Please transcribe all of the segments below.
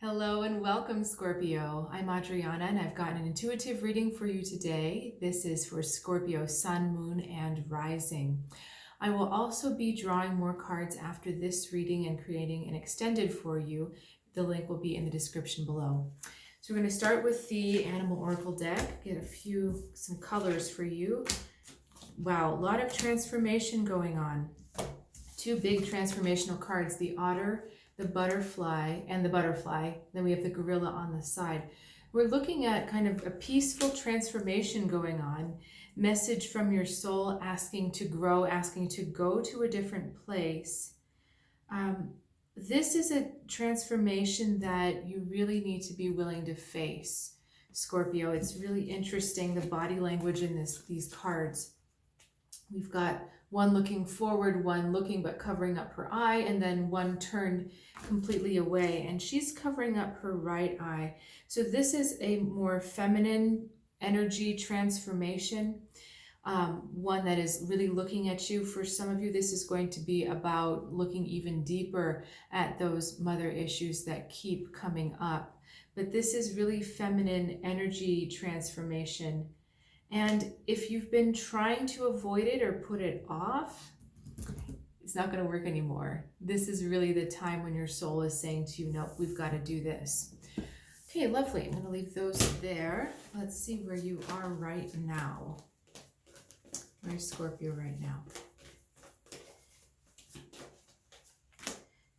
Hello and welcome, Scorpio. I'm Adriana and I've got an intuitive reading for you today. This is for Scorpio, Sun, Moon, and Rising. I will also be drawing more cards after this reading and creating an extended for you. The link will be in the description below. So we're going to start with the Animal Oracle deck, get some colors for you. Wow, a lot of transformation going on. Two big transformational cards, the Otter, the Butterfly, and the Butterfly. Then we have the Gorilla on the side. We're looking at kind of a peaceful transformation going on. Message from your soul asking to grow, asking to go to a different place. This is a transformation that you really need to be willing to face, Scorpio. It's really interesting, the body language in these cards. We've got one looking forward, one looking but covering up her eye, and then one turned completely away, and she's covering up her right eye. So this is a more feminine energy transformation, one that is really looking at you. For some of you, this is going to be about looking even deeper at those mother issues that keep coming up. But this is really feminine energy transformation. And if you've been trying to avoid it or put it off, it's not going to work anymore. This is really the time when your soul is saying to you, no, we've got to do this. Okay, lovely. I'm going to leave those there. Let's see where you are right now. Where's Scorpio right now?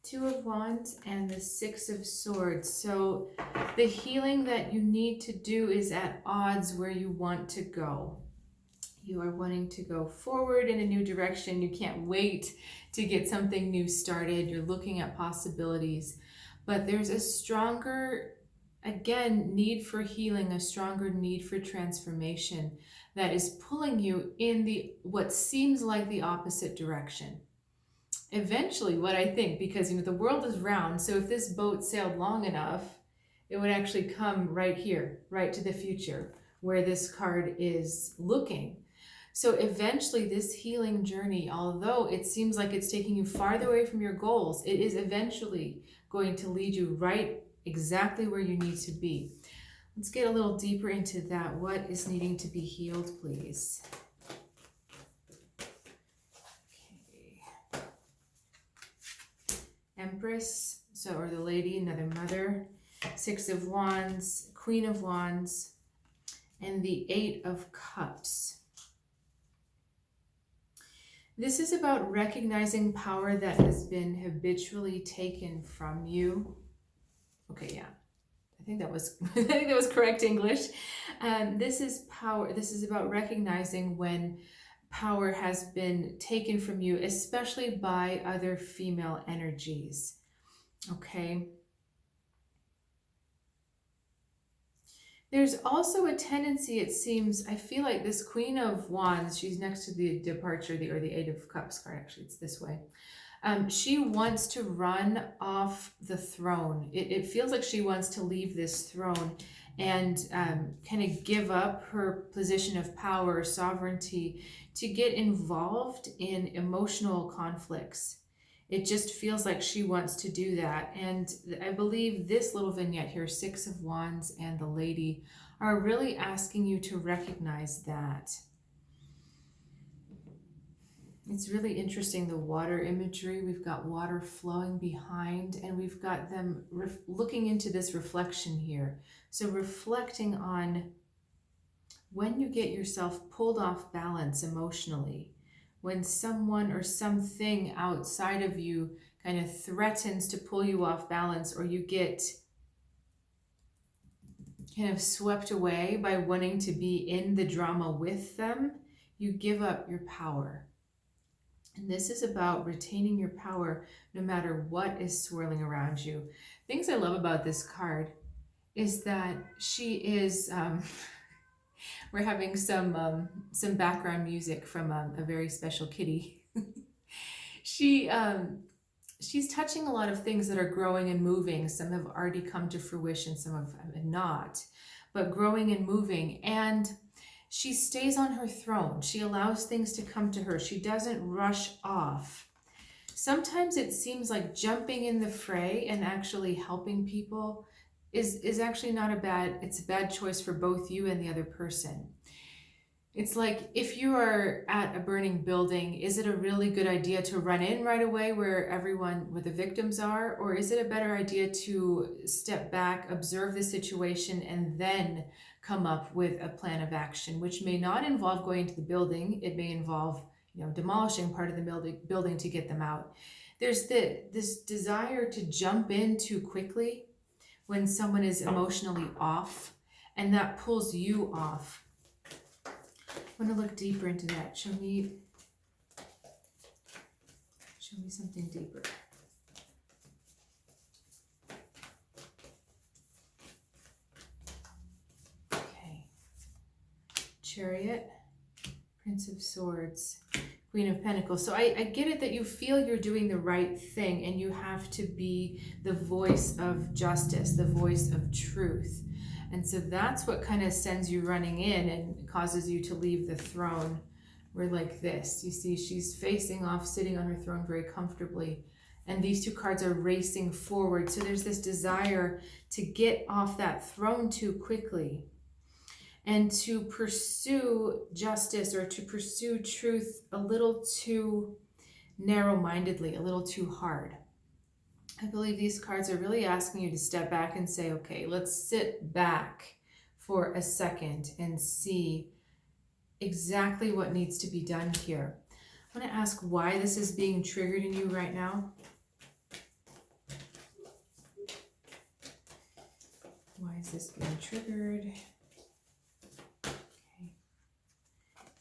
Two of Wands and the Six of Swords. So the healing that you need to do is at odds where you want to go. You are wanting to go forward in a new direction. You can't wait to get something new started. You're looking at possibilities, but there's a stronger, again, need for healing, a stronger need for transformation that is pulling you in what seems like the opposite direction. Eventually, what I think, because the world is round, so if this boat sailed long enough, it would actually come right here, right to the future, where this card is looking. So eventually this healing journey, although it seems like it's taking you farther away from your goals, it is eventually going to lead you right exactly where you need to be. Let's get a little deeper into that. What is needing to be healed, please? Empress, or the lady, another mother, Six of Wands, Queen of Wands, and the Eight of Cups. This is about recognizing power that has been habitually taken from you. Okay, yeah. I think that was correct English. This is power. This is about recognizing when power has been taken from you, especially by other female energies. Okay. There's also a tendency, it seems, I feel like this Queen of Wands, she's next to the departure, or the Eight of Cups card, actually, it's this way. She wants to run off the throne. It feels like she wants to leave this throne and kind of give up her position of power or sovereignty to get involved in emotional conflicts. It just feels like she wants to do that. And I believe this little vignette here, Six of Wands and the Lady, are really asking you to recognize that. It's really interesting, the water imagery. We've got water flowing behind, and we've got them looking into this reflection here. So reflecting on when you get yourself pulled off balance emotionally, when someone or something outside of you kind of threatens to pull you off balance, or you get kind of swept away by wanting to be in the drama with them, you give up your power. And this is about retaining your power no matter what is swirling around you. Things I love about this card is that she is, we're having some background music from a very special kitty. She's touching a lot of things that are growing and moving. Some have already come to fruition, some have not, but growing and moving. And she stays on her throne. She allows things to come to her. She doesn't rush off. sometimes it seems like jumping in the fray and actually helping people is actually not a bad, it's a bad choice for both you and the other person. It's like if you are at a burning building, is it a really good idea to run in right away where the victims are? Or is it a better idea to step back, observe the situation, and then come up with a plan of action, which may not involve going to the building. It may involve, demolishing part of the building to get them out. There's this desire to jump in too quickly when someone is emotionally off, and that pulls you off. I want to look deeper into that. Show me something deeper. Okay. Chariot, Prince of Swords, Queen of Pentacles. So I get it that you feel you're doing the right thing and you have to be the voice of justice, the voice of truth. And so that's what kind of sends you running in and causes you to leave the throne. We're like this. You see, she's facing off, sitting on her throne very comfortably. And these two cards are racing forward. So there's this desire to get off that throne too quickly and to pursue justice or to pursue truth a little too narrow-mindedly, a little too hard. I believe these cards are really asking you to step back and say, okay, let's sit back for a second and see exactly what needs to be done here. I want to ask why this is being triggered in you right now. Why is this being triggered? Okay.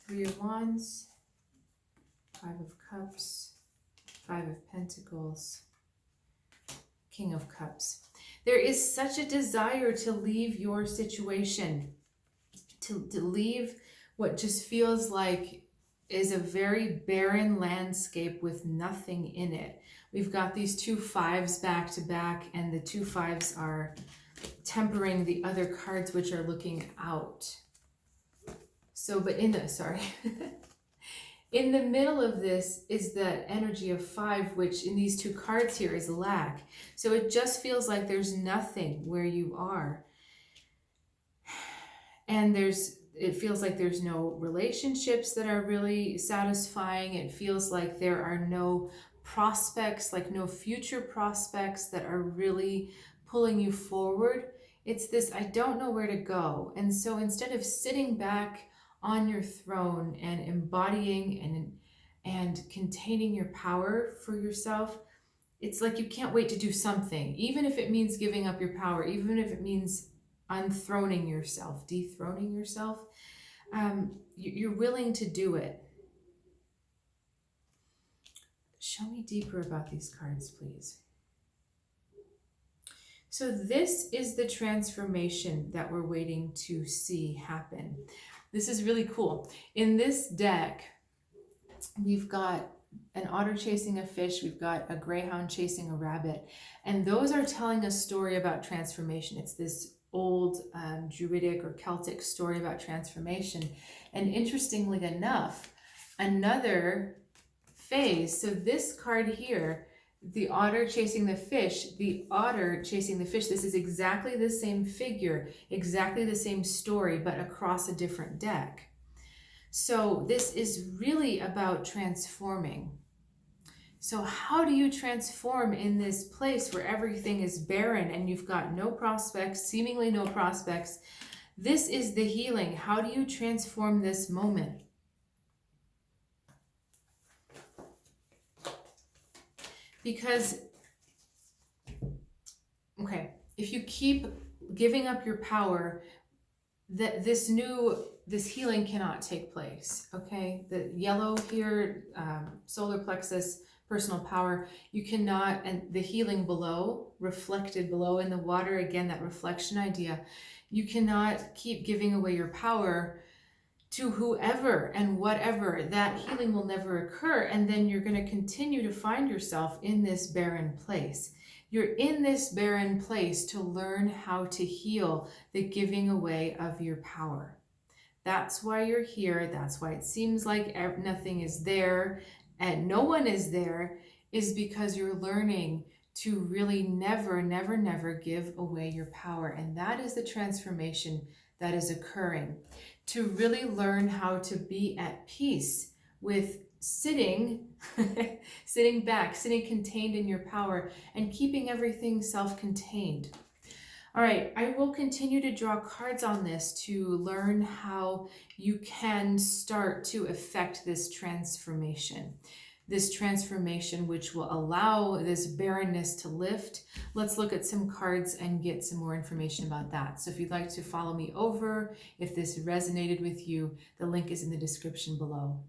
3 of Wands, 5 of Cups, 5 of Pentacles, King of Cups. There is such a desire to leave your situation, to leave what just feels like is a very barren landscape with nothing in it. We've got these 2 5s back to back, and the 2 5s are tempering the other cards which are looking out. So, but in the middle of this is that energy of 5, which in these 2 cards here is lack. So it just feels like there's nothing where you are. And it feels like there's no relationships that are really satisfying. It feels like there are no prospects, like no future prospects that are really pulling you forward. It's this, I don't know where to go. And so instead of sitting back on your throne and embodying and containing your power for yourself, it's like you can't wait to do something, even if it means giving up your power, even if it means unthroning yourself, dethroning yourself. You're willing to do it. Show me deeper about these cards, please. So this is the transformation that we're waiting to see happen. This is really cool. In this deck, we've got an otter chasing a fish. We've got a greyhound chasing a rabbit. And those are telling a story about transformation. It's this old Druidic or Celtic story about transformation. And interestingly enough, another phase. So this card here, the otter chasing the fish, this is exactly the same figure, exactly the same story, but across a different deck. So this is really about transforming. So how do you transform in this place where everything is barren and you've got no prospects, seemingly no prospects? This is the healing. How do you transform this moment? Because, okay, if you keep giving up your power, this healing cannot take place, okay? The yellow here, solar plexus, personal power, you cannot, and the healing below, reflected below in the water, again, that reflection idea, you cannot keep giving away your power to whoever and whatever. That healing will never occur, and then you're going to continue to find yourself in this barren place. You're in this barren place to learn how to heal the giving away of your power. That's why you're here. That's why it seems like nothing is there and no one is there. is because you're learning to really never, never, never give away your power. And that is the transformation that is occurring. To really learn how to be at peace with sitting, sitting back, sitting contained in your power, and keeping everything self-contained. All right, I will continue to draw cards on this to learn how you can start to affect this transformation. This transformation which will allow this barrenness to lift. Let's look at some cards and get some more information about that. So if you'd like to follow me over, if this resonated with you, the link is in the description below.